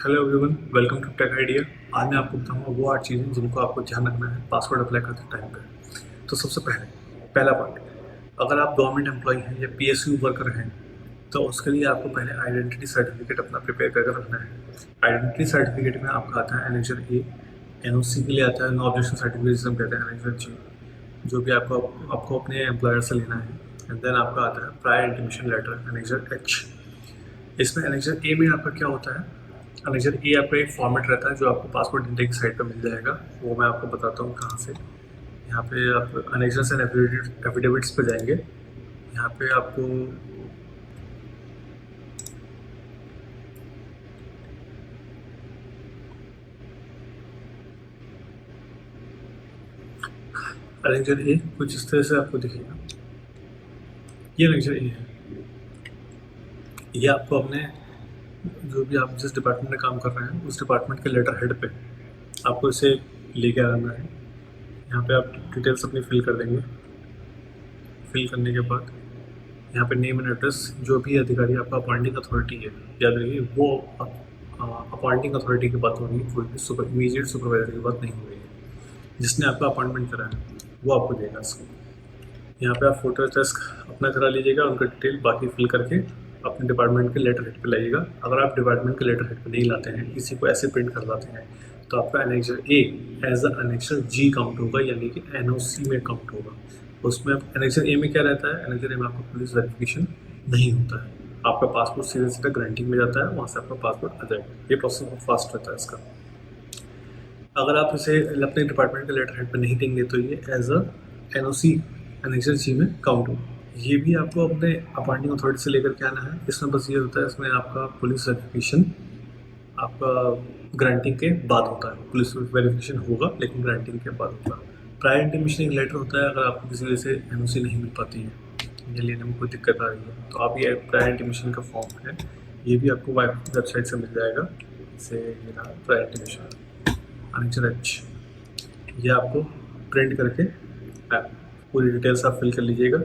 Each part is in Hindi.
Hello everyone, welcome to Tech Idea. आज मैं आपको बताऊंगा वो 8 चीज़ें जिनको आपको ध्यान रखना है पासवर्ड अप्लाई करते टाइम पे। तो सबसे पहला पॉइंट, अगर आप गवर्नमेंट एम्प्लॉय हैं या पीएसयू वर्कर हैं तो उसके लिए आपको पहले आइडेंटिटी सर्टिफिकेट अपना प्रिपेयर करके रखना है। आइडेंटिटी सर्टिफिकेट में आपका आता है एनेक्जर ए, एनओसी के लिए आता है नो ऑब्जेक्शन सर्टिफिकेट जिसे हम कहते हैं एनेक्जर जी, जो भी आपको अपने एम्प्लॉयर से लेना है। एंड देन आपका आता है prior intimation letter annexure H. इसमें एनेक्जर ए में आपका क्या होता है, एनेक्जर ए आपका एक फॉर्मेट रहता है जो आपको पासपोर्ट इंडिया की साइट पर मिल जाएगा। वो मैं आपको बताता हूँ कहाँ से। यहाँ पे आप एनेक्जर्स एंड एफिडेविट्स पे जाएंगे। यहाँ पे आपको एनेक्जर ए कुछ इस तरह से आपको दिखेगा। ये एनेक्जर ए है। ये आपको अपने जो भी आप जिस डिपार्टमेंट में काम कर रहे हैं उस डिपार्टमेंट के लेटर हेड पे आपको इसे लेके आना है। यहाँ पे आप डिटेल्स अपनी फिल कर देंगे। फिल करने के बाद यहाँ पे नेम एंड एड्रेस, जो भी अधिकारी आपका अपॉइंटिंग अथॉरिटी है, याद रखिए वो अपॉइंटिंग अथॉरिटी की बात हो रही है, कोई इमीडिएट सुपरवाइजर की बात नहीं हो रही है। जिसने आपका अपॉइंटमेंट करा है वो आपको देगा इसको। यहाँ पे आप फोटो टेस्ट अपना करा लीजिएगा, उनका डिटेल बाकी फिल करके अपने डिपार्टमेंट के लेटर हेड पे लाइएगा। अगर आप डिपार्टमेंट के लेटर हेड पे नहीं लाते हैं, किसी को ऐसे प्रिंट कर लाते हैं, तो आपका annexure A as a annexure G count होगा, यानी कि एनओसी में काउंट होगा। उसमें एनेक्जर ए में क्या रहता है, एनेक्जर ए में आपका पुलिस वेरिफिकेशन नहीं होता है। आपका पासपोर्ट सीधे सीधा ग्रांटिंग में जाता है, वहाँ से आपका पासपोर्ट आ जाएगा। ये प्रोसेस बहुत फास्ट रहता है इसका। अगर आप इसे अपने डिपार्टमेंट के लेटर हेड पे नहीं देंगे तो ये एज अ एनओसी एनेक्जर जी में काउंट होगा। ये भी आपको अपने अपॉइंटिंग अथॉरिटी से लेकर के आना है। इसमें बस ये होता है, इसमें आपका पुलिस वेरिफिकेशन आपका ग्रांटिंग के बाद होता है। पुलिस वेरिफिकेशन होगा लेकिन ग्रांटिंग के बाद होगा। प्रायर इंटीमेशन एक लेटर होता है, अगर आपको किसी वजह से एनओसी नहीं मिल पाती है, ये लेने में कोई दिक्कत आ रही है, तो आप ये प्रायर इंटीमेशन का फॉर्म है, ये भी आपको वेबसाइट से मिल जाएगा। जैसे ये रहा प्रायर इंटीमेशन एनेक्जर एच। ये आपको प्रिंट करके पूरी डिटेल्स आप फिल कर लीजिएगा।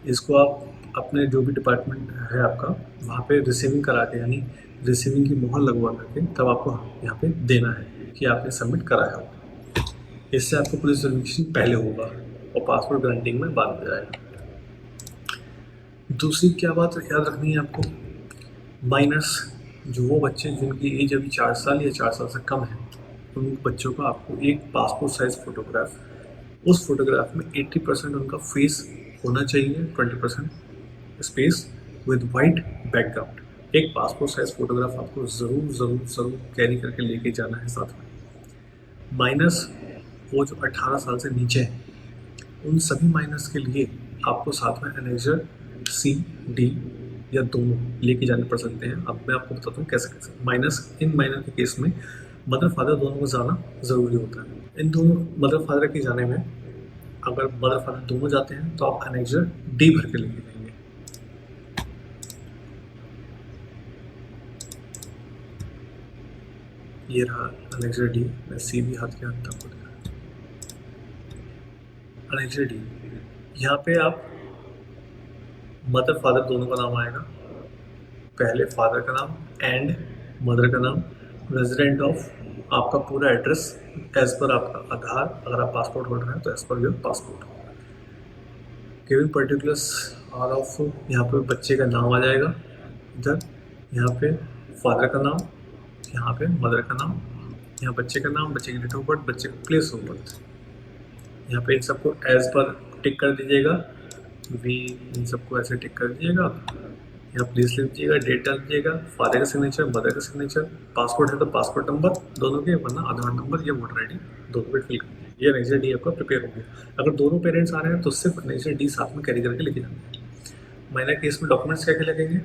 इसको आप अपने जो भी डिपार्टमेंट है आपका वहाँ पे रिसीविंग करा के, यानी रिसीविंग की मोहर लगवा करके तब आपको यहाँ पे देना है कि आपने सबमिट कराया होगा। इससे आपको पुलिस वेरिफिकेशन पहले होगा और पासपोर्ट ग्रांटिंग में बाद में जाएगा। दूसरी क्या बात याद रखनी है आपको, माइनर्स, जो वो बच्चे जिनकी एज अभी 4 साल या 4 साल से कम है, उन बच्चों का आपको एक पासपोर्ट साइज फोटोग्राफ, उस फोटोग्राफ में 80% उनका फेस होना चाहिए, 20% स्पेस विद वाइट बैकग्राउंड। एक पासपोर्ट साइज फोटोग्राफ आपको ज़रूर ज़रूर ज़रूर कैरी करके लेके जाना है साथ में। माइनस वो जो 18 साल से नीचे हैं, उन सभी माइनस के लिए आपको साथ में एनेक्जर सी डी या दोनों लेके जाने पड़ सकते हैं। अब मैं आपको बताता हूँ कैसे कैसे। इन माइनर के केस में मदर फादर दोनों को जाना ज़रूरी होता है। इन दोनों मदर फादर के जाने में, अगर मदर फादर दोनों जाते हैं तो आप एनेक्जर डी भर के लेके जाएंगे। ये रहा एनेक्जर डी। मैं सी भी हाथ के हाथ आपको दिखा। एनेक्जर डी, यहाँ पे आप मदर फादर दोनों का नाम आएगा। पहले फादर का नाम एंड मदर का नाम, रेजिडेंट ऑफ आपका पूरा एड्रेस एज पर आपका आधार, अगर आप पासपोर्ट होल्डर हैं तो as per your passport. Given particulars all of, यहाँ पे बच्चे का नाम आ जाएगा इधर, यहाँ पे फादर का नाम, यहाँ पे मदर का नाम, यहाँ बच्चे का नाम, बच्चे की डेट ऑफ बर्थ, बच्चे का प्लेस ऑफ बर्थ। यहाँ पे इन सबको एज पर टिक कर दीजिएगा, वी इन सबको ऐसे टिक कर दीजिएगा। यहाँ प्लीज लिख दीजिएगा, डेट डाल दीजिएगा, फादर का सिग्नेचर, मदर का सिग्नेचर, पासपोर्ट है तो पासपोर्ट नंबर दोनों के, वरना आधार नंबर या वोटर आईडी दोनों पे फिल कर दीजिए। ये एनेक्जर डी आपका प्रिपेयर हो गया। अगर दोनों पेरेंट्स आ रहे हैं तो सिर्फ एनेक्जर डी साथ में कैरी करके लेके जाना है। माइनर केस में डॉक्यूमेंट्स क्या क्या लगेंगे,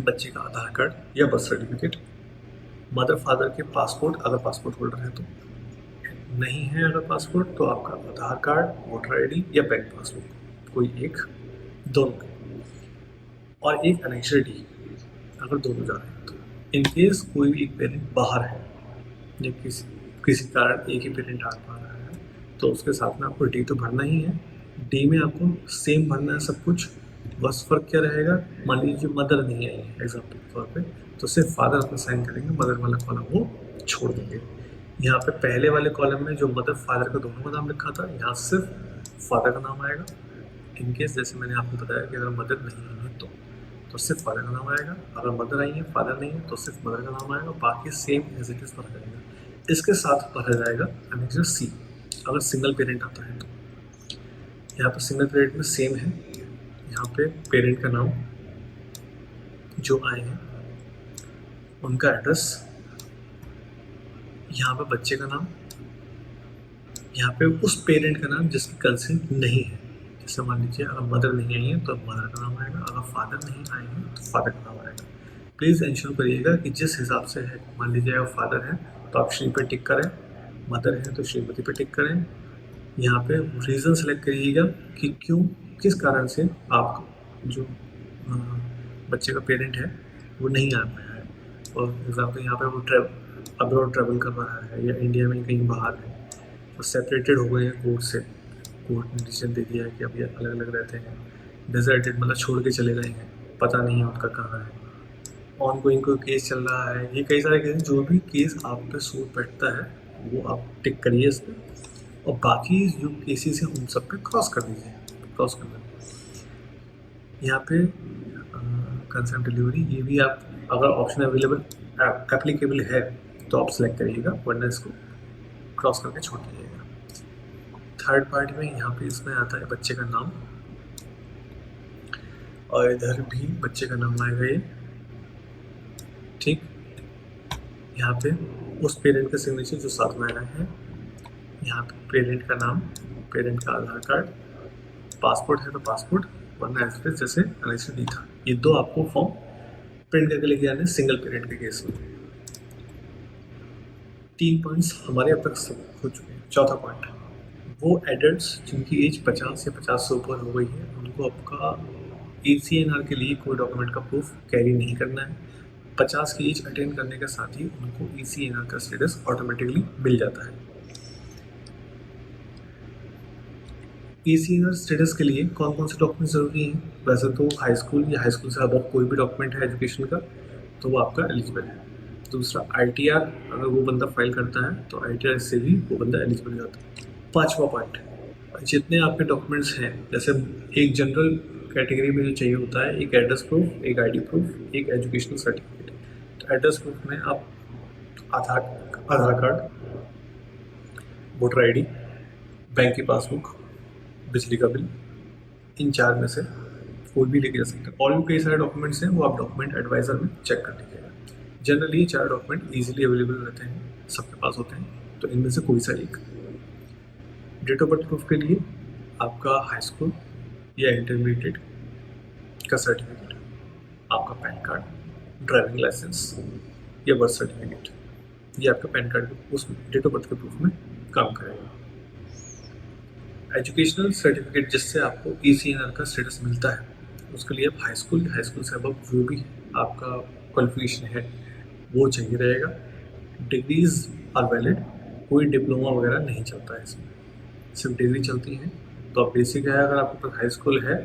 बच्चे का आधार कार्ड या बर्थ सर्टिफिकेट, मदर फादर के पासपोर्ट अगर पासपोर्ट होल्डर है तो, नहीं है अगर पासपोर्ट तो आपका आधार कार्ड, वोटर आईडी या बैंक पासबुक, कोई एक, दोनों के, और एक एनेक्जर डी अगर दोनों जा रहे हैं तो। इन केस कोई भी एक पेरेंट बाहर है या किसी कारण एक ही पेरेंट आ पा रहा है तो उसके साथ में आपको डी तो भरना ही है। डी में आपको सेम भरना है सब कुछ, बस फ़र्क क्या रहेगा, मान लीजिए मदर नहीं आई है एग्जाम्पल के तौर पे, तो सिर्फ फादर अपना साइन करेंगे, मदर वाला कॉलम वो छोड़ देंगे। यहाँ पे पहले वाले कॉलम में जो मदर फादर का दोनों का नाम लिखा था, यहाँ सिर्फ फादर का नाम आएगा। इनकेस जैसे मैंने आपको बताया कि अगर मदर नहीं आई है तो सिर्फ फादर का नाम आएगा, अगर मदर आई है फादर नहीं है तो सिर्फ मदर का नाम आएगा, बाकी सेम एज इट इज़ भरा जाएगा। इसके साथ भरा जाएगा एनेक्सर सी, अगर सिंगल पेरेंट आता है तो। यहाँ पर सिंगल पेरेंट में सेम है, यहाँ पे पेरेंट का नाम जो आए हैं उनका एड्रेस, यहाँ पे बच्चे का नाम, यहाँ पे उस पेरेंट का नाम जिसकी कंसेंट नहीं है। जैसे मान लीजिए अगर मदर नहीं आई है तो मदर का नाम आएगा, अगर फादर नहीं आए हैं तो फादर का नाम आएगा। प्लीज़ इंश्योर करिएगा कि जिस हिसाब से है, मान लीजिए अगर फादर है तो आप श्री पे टिक करें, मदर है तो श्रीमती पे टिक करें। यहाँ पे रीज़न सेलेक्ट करिएगा कि क्यों, किस कारण से आप जो बच्चे का पेरेंट है वो नहीं आ पाया है। और एग्जाम्पल यहाँ पे वो अब्रॉड ट्रैवल कर रहा है या इंडिया में कहीं बाहर है, तो सेपरेटेड हो गए हैं कोर्ट से, कोर्ट ने डिसीजन दे दिया है कि अब ये अलग अलग रहते हैं, डिजर्टेड मतलब छोड़ के चले गए हैं, पता नहीं है उनका कहाँ है, ऑन गोइंग कोई केस चल रहा है, ये कई सारे केस, जो भी केस आप पे सूट बैठता है वो आप टिक करिए इस पर, और बाकी जो केसेस हैं उन सब पे क्रॉस कर दीजिए, क्रॉस करना। यहाँ पे कंसेंट डिलीवरी, ये भी आप अगर ऑप्शन अवेलेबल एप्लीकेबल है तो आप सेलेक्ट करिएगा, वरना इसको क्रॉस करके छोड़ दीजिएगा। थर्ड पार्ट में यहाँ पे इसमें आता है बच्चे का नाम, और इधर भी बच्चे का नाम आएगा ये, ठीक। यहाँ पे उस पेरेंट का सिग्नेचर जो साथ में आया है, यहाँ पे पेरेंट का नाम, पेरेंट का आधार कार्ड, पासपोर्ट है तो पासपोर्ट, वरना एक्सप्रेस जैसे एनआईसी दी था। ये दो आपको फॉर्म प्रिंट करके लेके आने सिंगल पेरेंट के केस में। 3 पॉइंट्स हमारे अब तक हो चुके हैं। चौथा पॉइंट, वो एडल्ट्स जिनकी एज 50 या 50 से ऊपर हो गई है, उनको आपका ACNR के लिए कोई डॉक्यूमेंट का प्रूफ कैरी नहीं करना है। 50 की एज अटेन करने के साथ ही उनको ACNR का स्टेटस ऑटोमेटिकली मिल जाता है। ACNR स्टेटस के लिए कौन कौन से डॉक्यूमेंट ज़रूरी हैं? वैसे तो हाई स्कूल या हाई स्कूल से अदर कोई भी डॉक्यूमेंट है एजुकेशन का तो वो आपका एलिजिबल है। दूसरा ITR, अगर वो बंदा फाइल करता है तो ITR से भी वो बंदा एलिजिबल हो जाता है। 5वां पॉइंट, जितने आपके डॉक्यूमेंट्स हैं, जैसे एक जनरल कैटेगरी में जो चाहिए होता है, एक एड्रेस प्रूफ, एक ID प्रूफ, एक एजुकेशनल सर्टिफिकेट। तो एड्रेस प्रूफ में आप आधार कार्ड, वोटर ID, बैंक की पासबुक, बिजली का बिल, इन 4 में से कोई भी लेके जा सकते हैं। और भी कई सारे डॉक्यूमेंट्स हैं, वो आप डॉक्यूमेंट एडवाइज़र में चेक कर लीजिएगा। जनरली 4 डॉक्यूमेंट ईजिली अवेलेबल रहते हैं, सबके पास होते हैं, तो इनमें से कोई सा एक। डेट ऑफ बर्थ प्रूफ के लिए आपका हाई स्कूल या इंटरमीडिएट का सर्टिफिकेट, आपका पैन कार्ड, ड्राइविंग लाइसेंस या बर्थ सर्टिफिकेट, ये आपका पैन कार्ड उस डेट ऑफ बर्थ के प्रूफ में काम करेगा। एजुकेशनल सर्टिफिकेट जिससे आपको ACNR का स्टेटस मिलता है, उसके लिए आप हाई स्कूल या हाई स्कूल से अब जो भी आपका क्वालिफिकेशन है वो चाहिए रहेगा। डिग्रीज आर वैलिड, कोई डिप्लोमा वगैरह नहीं चलता है इसमें, सिर्फ डिग्री चलती है। तो आप बेसिक है, अगर आपके पास हाई स्कूल है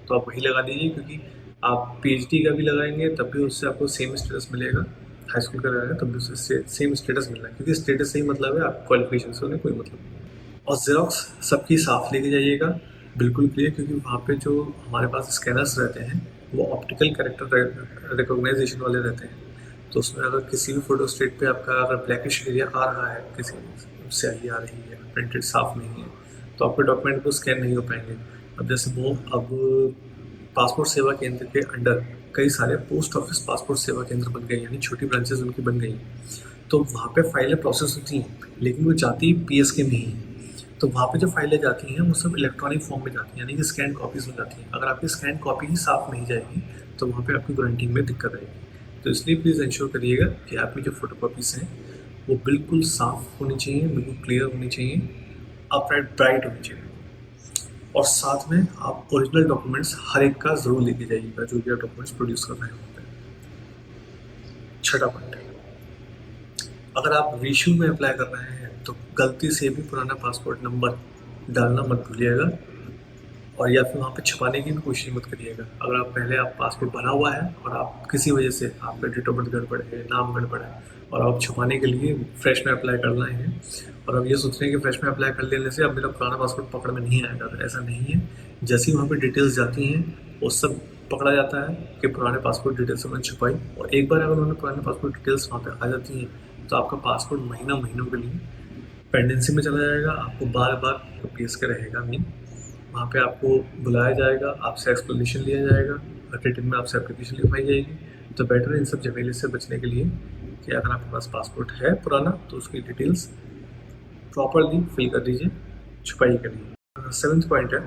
तो आप वही लगा दीजिए, क्योंकि आप PhD का भी लगाएंगे तब भी उससे आपको सेम स्टेटस मिलेगा, हाई स्कूल का लगाएंगे तब भी उससे सेम स्टेटस मिल रहा है, क्योंकि स्टेटस से ही मतलब है, आप क्वालिफिकेशन से उन्हें कोई मतलब नहीं। और ज़ेरॉक्स सबकी साफ लेके जाइएगा, बिल्कुल क्लियर, क्योंकि वहाँ पे जो हमारे पास स्कैनर्स रहते हैं वो ऑप्टिकल कैरेक्टर रिकॉग्नाइजेशन वाले रहते हैं, तो उसमें अगर किसी भी फोटो स्टेट पे आपका अगर ब्लैकिश एरिया आ रहा है, किसी स्याही आ रही है, प्रिंटेड साफ नहीं है, तो आपके डॉक्यूमेंट को स्कैन नहीं हो पाएंगे। अब जैसे वो अब पासपोर्ट सेवा केंद्र के अंडर कई सारे पोस्ट ऑफिस पासपोर्ट सेवा केंद्र बन गए, यानी छोटी ब्रांचेज उनकी बन गई, तो वहाँ पे फाइलें प्रोसेस होती हैं, लेकिन वो जाती PSK में ही। तो वहाँ पे जो फाइलें जाती हैं वो सब इलेक्ट्रॉनिक फॉर्म में जाती हैं, यानी कि स्कैन कॉपीज़ में जाती हैं। अगर आपकी स्कैन कॉपी ही साफ नहीं जाएगी तो वहाँ पे आपकी गारंटी में दिक्कत आएगी। तो इसलिए प्लीज़ इंश्योर करिएगा कि आपकी जो फोटो कॉपीज़ हैं वो बिल्कुल साफ होनी चाहिए, बिल्कुल क्लियर होनी चाहिए, अपराइट ब्राइट होनी चाहिए, और साथ में आप ओरिजिनल डॉक्यूमेंट्स हर एक का ज़रूर लेके जाइएगा जो भी आप डॉक्यूमेंट्स प्रोड्यूस कर रहे होते हैं। 6वां पॉइंट, अगर आप रीइश्यू में अप्लाई कर रहे हैं तो गलती से भी पुराना पासपोर्ट नंबर डालना मत भूलिएगा, और या फिर वहाँ पे छुपाने की भी कोशिश मत करिएगा। अगर आप पहले आप पासपोर्ट बना हुआ है और आप किसी वजह से आपका डेट ऑफ बर्थ गड़बड़ है, नाम गड़बड़ है और आप छुपाने के लिए फ्रेश में अप्लाई करना है और अब ये सोच रहे हैं कि फ्रेश में अप्लाई कर लेने से अब मेरा पुराना पासपोर्ट पकड़ में नहीं आएगा, तो ऐसा नहीं है। जैसे ही वहाँ पे डिटेल्स जाती हैं वो सब पकड़ा जाता है कि पुराने पासपोर्ट डिटेल्स उन्होंने छुपाई, और एक बार अगर उन्होंने पुराने पासपोर्ट डिटेल्स वहाँ पे आ जाती हैं तो आपका पासपोर्ट महीनों के लिए पेंडेंसी में चला जाएगा। आपको बार बार केस के रहेगा नहीं, वहाँ पे आपको बुलाया जाएगा, आपसे एक्सप्लेनेशन लिया जाएगा, रिटन में आपसे एप्लीकेशन लिखवाई जाएगी। तो बेटर है इन सब झमेले से बचने के लिए कि अगर आपके पास पासपोर्ट है पुराना तो उसकी डिटेल्स प्रॉपरली फिल कर दीजिए, छुपाई करिए। 7th पॉइंट है,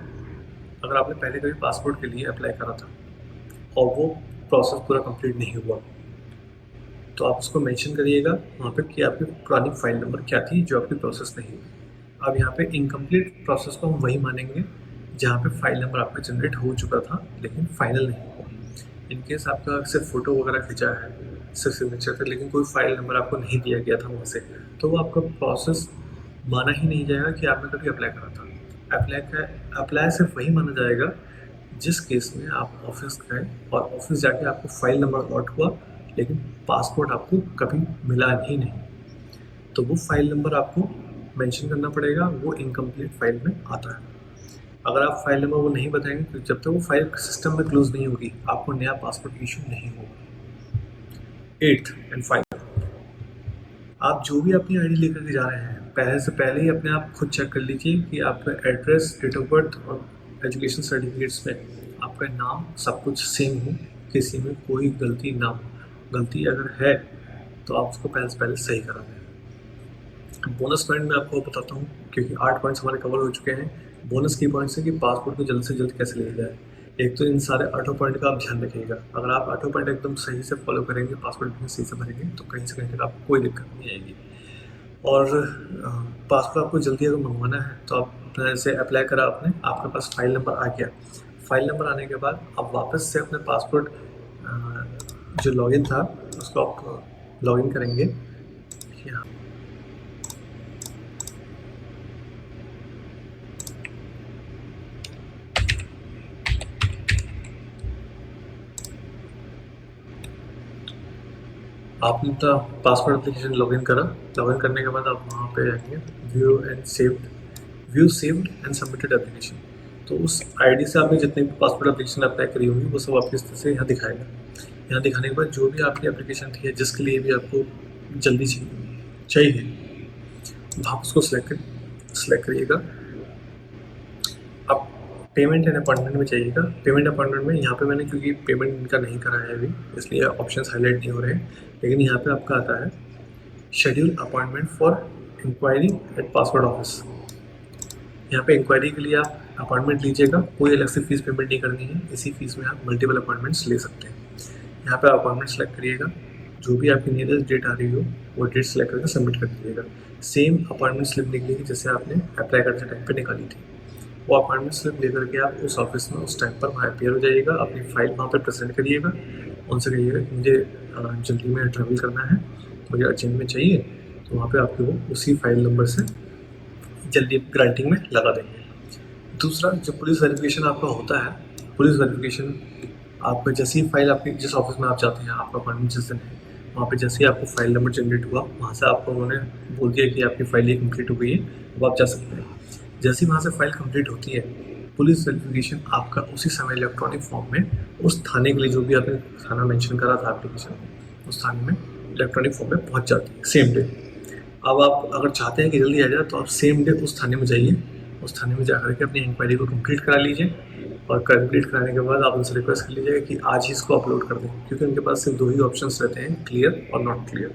अगर आपने पहले कभी पासपोर्ट के लिए अप्लाई करा था और वो प्रोसेस पूरा कंप्लीट नहीं हुआ तो आप उसको मेंशन करिएगा वहाँ पे कि आपकी पुरानी फाइल नंबर क्या थी जो आपकी प्रोसेस नहीं हुई। अब यहाँ पे इनकम्प्लीट प्रोसेस को हम वही मानेंगे जहाँ पे फाइल नंबर आपका जनरेट हो चुका था लेकिन फाइनल नहीं हुआ। इनकेस आपका सिर्फ फ़ोटो वगैरह खिंचा है, सिर्फ सिग्नेचर था, लेकिन कोई फाइल नंबर आपको नहीं दिया गया था वहाँ से, तो वो आपका प्रोसेस माना ही नहीं जाएगा कि आपने कभी अप्लाई करा था। अप्लाई सिर्फ वही माना जाएगा जिस केस में आप ऑफिस गए और ऑफिस जाके आपको फाइल नंबर अलॉट हुआ लेकिन पासपोर्ट आपको कभी मिला ही नहीं, तो वो फाइल नंबर आपको मेंशन करना पड़ेगा, वो इनकम्प्लीट फाइल में आता है। अगर आप फाइल नंबर वो नहीं बताएंगे तो जब तक वो फाइल सिस्टम में क्लोज नहीं होगी आपको नया पासपोर्ट इशू नहीं होगा। 8th एंड फाइनल, आप जो भी अपनी आईडी लेकर के जा रहे हैं पहले ही अपने आप खुद चेक कर लीजिए कि आपका एड्रेस, डेट ऑफ बर्थ और एजुकेशन सर्टिफिकेट्स में आपका नाम सब कुछ सेम हो, किसी में कोई गलती ना हो। गलती अगर है तो आप उसको पहले सही करा दें। बोनस पॉइंट मैं आपको बताता हूँ क्योंकि 8 पॉइंट्स हमारे कवर हो चुके हैं। बोनस की पॉइंट्स है कि पासपोर्ट को जल्द से जल्द कैसे लिया जाए। एक तो इन सारे 8 पॉइंट का आप ध्यान रखिएगा। अगर आप 8 पॉइंट एकदम सही से फॉलो करेंगे, पासपोर्ट भी सही से भरेंगे तो कहीं से कहीं तक आपको कोई दिक्कत नहीं आएगी। और पासपोर्ट आपको जल्दी अगर मंगवाना है तो आप जैसे अप्लाई करा आपने, आपके पास फाइल नंबर आ गया, फाइल नंबर आने के बाद आप वापस से अपने पासपोर्ट जो लॉगिन था उसको आप लॉगिन करेंगे। यहाँ आपने तो पासपोर्ट एप्लीकेशन लॉगिन करा, लॉगिन करने के बाद आप वहाँ पे जाएंगे view saved and submitted application. तो उस आईडी से आपने जितने भी पासपोर्ट एप्लीकेशन अप्लाई करी होगी वो सब आपकी इस तरह से यहाँ दिखाएगा। यहाँ दिखाने के बाद जो भी आपकी एप्लीकेशन थी जिसके लिए भी आपको जल्दी चाहिए आप उसको सिलेक्ट करिएगा। आप पेमेंट एंड अपॉइंटमेंट में चाहिएगा। पेमेंट अपॉइंटमेंट में यहाँ पे मैंने क्योंकि पेमेंट इनका नहीं करा है अभी इसलिए ऑप्शंस हाईलाइट नहीं हो रहे हैं, लेकिन यहाँ पे आपका आता है schedule appointment for inquiry at passport office. यहाँ पे इंक्वायरी के लिए आप अपॉइंटमेंट लीजिएगा, कोई अलग से फीस पेमेंट नहीं करनी है, इसी फीस में आप मल्टीपल अपॉइंटमेंट्स ले सकते हैं। यहाँ पे अपॉइंटमेंट सेलेक्ट करिएगा, जो भी आपकी नियरेस्ट डेट आ रही हो वो डेट सेलेक्ट करके सबमिट कर दीजिएगा। सेम अपॉइंटमेंट स्लिप निकलेगी जैसे आपने अप्लाई करते टाइम पे निकाली थी, वो अपॉइंटमेंट स्लिप लेकर के आप उस ऑफिस में उस टाइम पर वहाँ अपीयर हो जाइएगा, अपनी फाइल वहाँ पर प्रेजेंट करिएगा, उनसे कहिएगा कि मुझे जल्दी में ट्रैवल करना है, मुझे अर्जेंट में चाहिए, तो वहाँ पे आपको वो उसी फाइल नंबर से जल्दी ग्रांटिंग में लगा देंगे। दूसरा, जो पुलिस वेरिफिकेशन आपका होता है, पुलिस वेरिफिकेशन आपका जैसे ही फाइल आपकी जिस ऑफिस में आप जाते हैं, आपका अपॉइंटमेंट जिस दिन है वहाँ पे जैसे ही आपको फाइल नंबर जनरेट हुआ वहाँ से आपको उन्होंने बोल दिया कि आपकी फाइल ये कंप्लीट हो गई है, अब आप जा सकते हैं। जैसे ही वहाँ से फाइल कंप्लीट होती है पुलिस वेरिफिकेशन आपका उसी समय इलेक्ट्रॉनिक फॉर्म में उस थाने के लिए जो भी आपने थाना मेंशन करा था एप्लीकेशन में, उस थाने में इलेक्ट्रॉनिक फॉर्म में पहुँच जाती है सेम डे। अब आप अगर चाहते हैं कि जल्दी आ जाए तो आप सेम डे उस थाने में जाइए, उस थाने में जाकर के अपनी इंक्वायरी को कंप्लीट करा लीजिए और कंप्लीट कराने के बाद आप उनसे रिक्वेस्ट कर लीजिएगा कि आज ही इसको अपलोड कर दें, क्योंकि उनके पास सिर्फ 2 ही ऑप्शंस रहते हैं, क्लियर और नॉट क्लियर।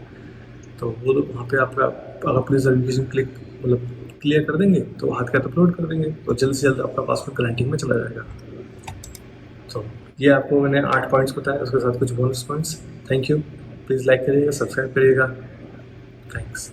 तो वो लोग वहाँ पे आपका अगर पुलिस वेरिफिकेशन क्लियर कर देंगे तो हाथ का अपलोड कर देंगे तो जल्द से जल्द आपका पासपोर्ट ग्रांटिंग में चला जाएगा। तो ये आपको मैंने 8 पॉइंट्स बताया, उसके साथ कुछ bonus points. Thank you, please like करिएगा, सब्सक्राइब करिएगा, थैंक्स।